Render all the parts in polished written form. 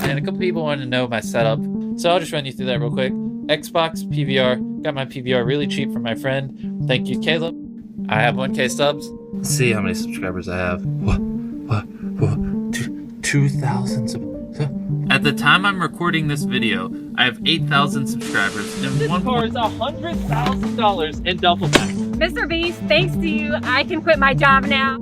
and a couple people want to know my setup, so I'll just run you through that real quick. Xbox, PVR, got my PVR really cheap from my friend. Thank you, Caleb. I have 1K subs. Let's see how many subscribers I have. What? 2,000 subscribers. At the time I'm recording this video, I have 8,000 subscribers. And this car is $100,000 in duffel bag. MrBeast, thanks to you, I can quit my job now.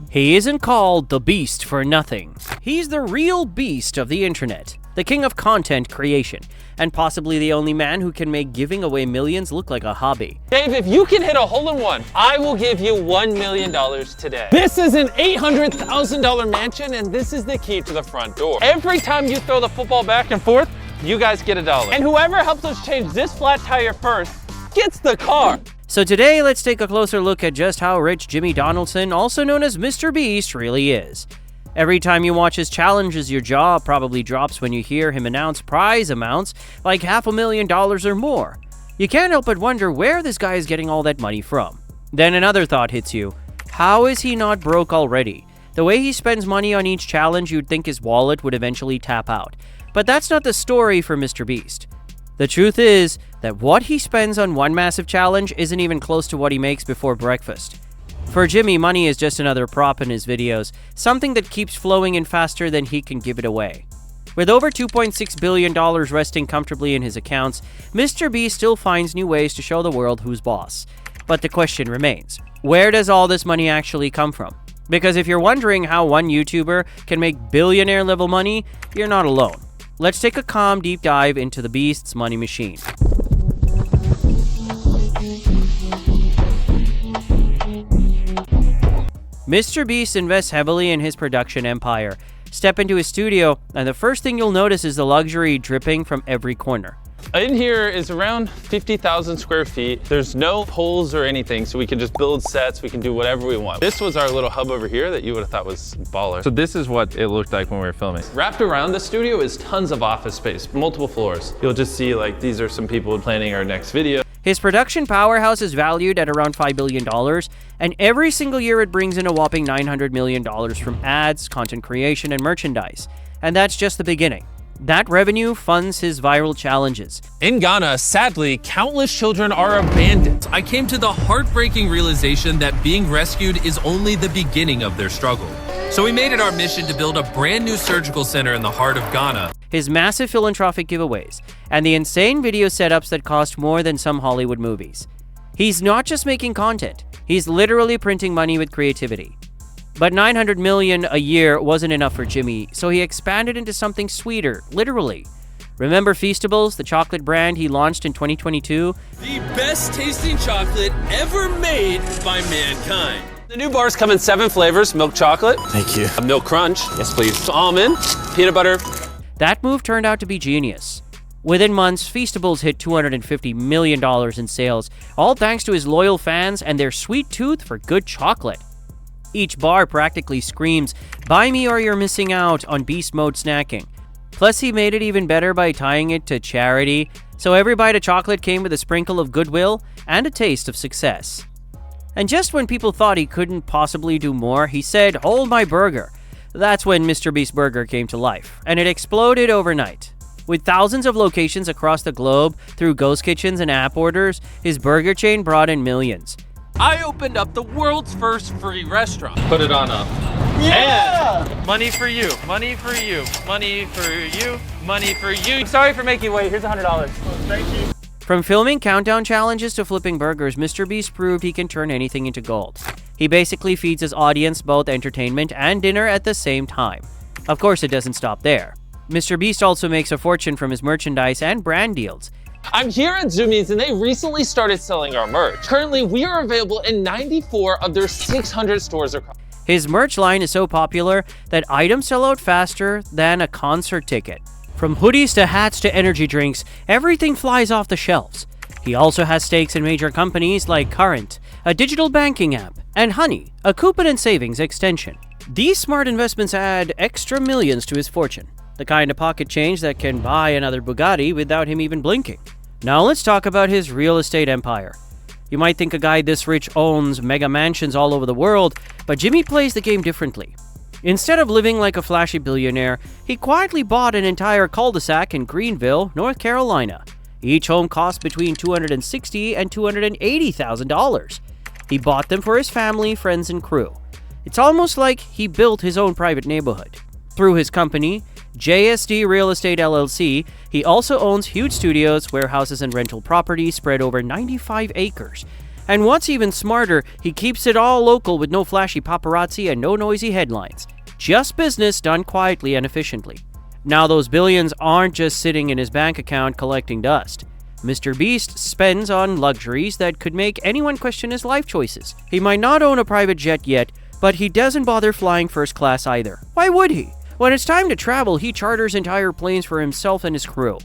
He isn't called the Beast for nothing. He's the real beast of the internet, the king of content creation, and possibly the only man who can make giving away millions look like a hobby. Dave, if you can hit a hole-in-one, I will give you $1 million today. This is an $800,000 mansion, and this is the key to the front door. Every time you throw the football back and forth, you guys get $1. And whoever helps us change this flat tire first gets the car. So today, let's take a closer look at just how rich Jimmy Donaldson, also known as MrBeast, really is. Every time you watch his challenges, your jaw probably drops when you hear him announce prize amounts like $500,000 or more. You can't help but wonder where this guy is getting all that money from. Then another thought hits you. How is he not broke already? The way he spends money on each challenge, you'd think his wallet would eventually tap out. But that's not the story for MrBeast. The truth is that what he spends on one massive challenge isn't even close to what he makes before breakfast. For Jimmy, money is just another prop in his videos, something that keeps flowing in faster than he can give it away. With over $2.6 billion resting comfortably in his accounts, MrBeast still finds new ways to show the world who's boss. But the question remains, where does all this money actually come from? Because if you're wondering how one YouTuber can make billionaire level money, you're not alone. Let's take a calm deep dive into the Beast's money machine. MrBeast invests heavily in his production empire. Step into his studio, and the first thing you'll notice is the luxury dripping from every corner. In here is around 50,000 square feet. There's no poles or anything, so we can just build sets, we can do whatever we want. This was our little hub over here that you would have thought was baller. So this is what it looked like when we were filming. Wrapped around the studio is tons of office space, multiple floors. You'll just see like these are some people planning our next video. His production powerhouse is valued at around $5 billion, and every single year it brings in a whopping $900 million from ads, content creation, and merchandise. And that's just the beginning. That revenue funds his viral challenges. In Ghana, sadly, countless children are abandoned. I came to the heartbreaking realization that being rescued is only the beginning of their struggle. So we made it our mission to build a brand new surgical center in the heart of Ghana. His massive philanthropic giveaways, and the insane video setups that cost more than some Hollywood movies. He's not just making content, he's literally printing money with creativity. But $900 million a year wasn't enough for Jimmy, so he expanded into something sweeter, literally. Remember Feastables, the chocolate brand he launched in 2022? The best tasting chocolate ever made by mankind. The new bars come in 7 flavors: milk chocolate. Thank you. A milk crunch. Yes, please. Almond, peanut butter. That move turned out to be genius. Within months, Feastables hit $250 million in sales, all thanks to his loyal fans and their sweet tooth for good chocolate. Each bar practically screams, "Buy me or you're missing out" on beast mode snacking. Plus, he made it even better by tying it to charity, so every bite of chocolate came with a sprinkle of goodwill and a taste of success. And just when people thought he couldn't possibly do more, he said, "Hold my burger." That's when MrBeast Burger came to life, and it exploded overnight. With thousands of locations across the globe through ghost kitchens and app orders, his burger chain brought in millions. I opened up the world's first free restaurant. Put it on up. Yeah! And money for you, money for you, money for you, money for you. Sorry for making you wait. Here's $100. Thank you. From filming countdown challenges to flipping burgers, MrBeast proved he can turn anything into gold. He basically feeds his audience both entertainment and dinner at the same time. Of course, it doesn't stop there. MrBeast also makes a fortune from his merchandise and brand deals. I'm here at Zoomies, and they recently started selling our merch. Currently, we are available in 94 of their 600 stores across. His merch line is so popular that items sell out faster than a concert ticket. From hoodies to hats to energy drinks, everything flies off the shelves. He also has stakes in major companies like Current, a digital banking app, and Honey, a coupon and savings extension. These smart investments add extra millions to his fortune, the kind of pocket change that can buy another Bugatti without him even blinking. Now let's talk about his real estate empire. You might think a guy this rich owns mega mansions all over the world, but Jimmy plays the game differently. Instead of living like a flashy billionaire, he quietly bought an entire cul-de-sac in Greenville, North Carolina. Each home cost between $260,000 and $280,000. He bought them for his family, friends, and crew. It's almost like he built his own private neighborhood. Through his company, JSD Real Estate LLC, he also owns huge studios, warehouses, and rental properties spread over 95 acres. And what's even smarter, he keeps it all local with no flashy paparazzi and no noisy headlines. Just business done quietly and efficiently. Now those billions aren't just sitting in his bank account collecting dust. MrBeast spends on luxuries that could make anyone question his life choices. He might not own a private jet yet, but he doesn't bother flying first class either. Why would he? When it's time to travel, he charters entire planes for himself and his crew.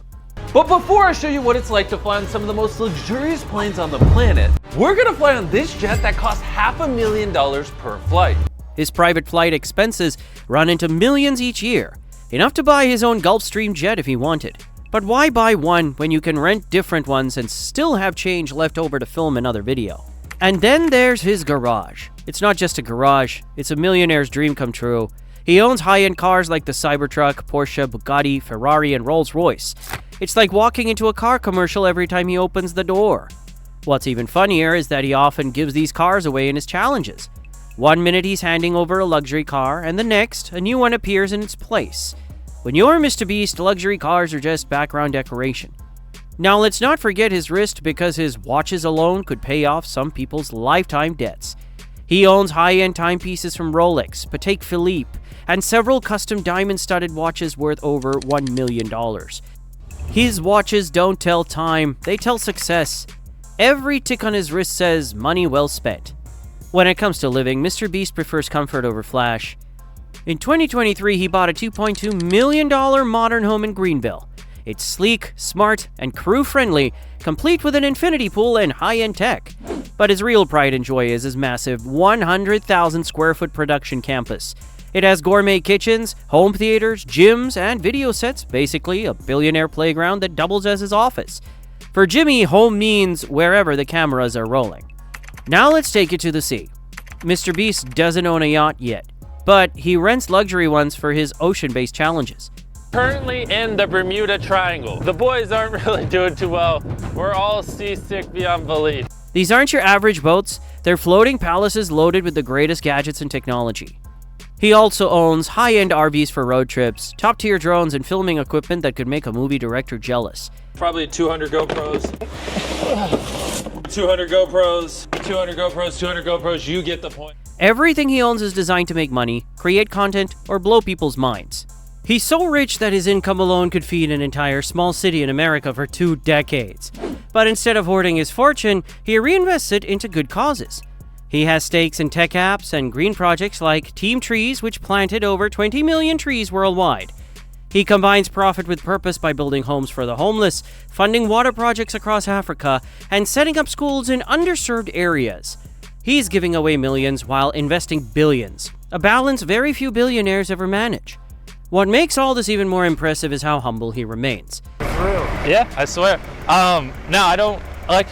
But before I show you what it's like to fly on some of the most luxurious planes on the planet, we're gonna fly on this jet that costs $500,000 per flight. His private flight expenses run into millions each year, enough to buy his own Gulfstream jet if he wanted. But why buy one when you can rent different ones and still have change left over to film another video? And then there's his garage. It's not just a garage, it's a millionaire's dream come true. He owns high-end cars like the Cybertruck, Porsche, Bugatti, Ferrari, and Rolls-Royce. It's like walking into a car commercial every time he opens the door. What's even funnier is that he often gives these cars away in his challenges. One minute he's handing over a luxury car, and the next, a new one appears in its place. When you're MrBeast, luxury cars are just background decoration. Now let's not forget his wrist, because his watches alone could pay off some people's lifetime debts. He owns high-end timepieces from Rolex, Patek Philippe, and several custom diamond-studded watches worth over $1 million. His watches don't tell time, they tell success. Every tick on his wrist says money well spent. When it comes to living, MrBeast prefers comfort over flash. In 2023, he bought a $2.2 million modern home in Greenville. It's sleek, smart, and crew-friendly, complete with an infinity pool and high-end tech. But his real pride and joy is his massive 100,000 square foot production campus. It has gourmet kitchens, home theaters, gyms, and video sets, basically a billionaire playground that doubles as his office. For Jimmy, home means wherever the cameras are rolling. Now let's take it to the sea. MrBeast doesn't own a yacht yet, but he rents luxury ones for his ocean-based challenges. Currently in the Bermuda Triangle. The boys aren't really doing too well. We're all seasick beyond belief. These aren't your average boats, they're floating palaces loaded with the greatest gadgets and technology. He also owns high-end RVs for road trips, top-tier drones, and filming equipment that could make a movie director jealous. Probably 200 GoPros. 200 GoPros, 200 GoPros, 200 GoPros, you get the point. Everything he owns is designed to make money, create content, or blow people's minds. He's so rich that his income alone could feed an entire small city in America for 2 decades. But instead of hoarding his fortune, he reinvests it into good causes. He has stakes in tech apps and green projects like Team Trees, which planted over 20 million trees worldwide. He combines profit with purpose by building homes for the homeless, funding water projects across Africa, and setting up schools in underserved areas. He's giving away millions while investing billions, a balance very few billionaires ever manage. What makes all this even more impressive is how humble he remains. Yeah, I swear. No, I don't like.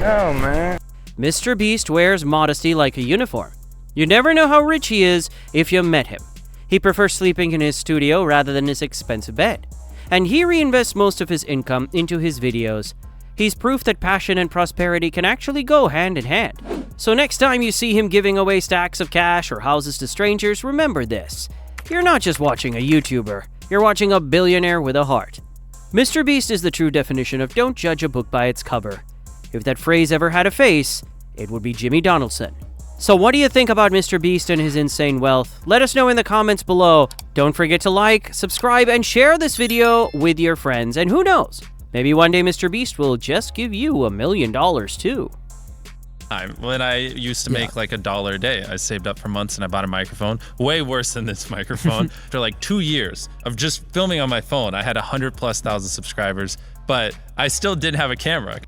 No, man. MrBeast wears modesty like a uniform. You never know how rich he is if you met him. He prefers sleeping in his studio rather than his expensive bed. And he reinvests most of his income into his videos. He's proof that passion and prosperity can actually go hand in hand. So next time you see him giving away stacks of cash or houses to strangers, remember this. You're not just watching a YouTuber, you're watching a billionaire with a heart. MrBeast is the true definition of don't judge a book by its cover. If that phrase ever had a face, it would be Jimmy Donaldson. So what do you think about MrBeast and his insane wealth? Let us know in the comments below. Don't forget to like, subscribe, and share this video with your friends. And who knows, maybe one day MrBeast will just give you $1 million too. When I used to make like $1 a day, I saved up for months and I bought a microphone. Way worse than this microphone. After like 2 years of just filming on my phone, I had 100,000+ subscribers, but I still didn't have a camera.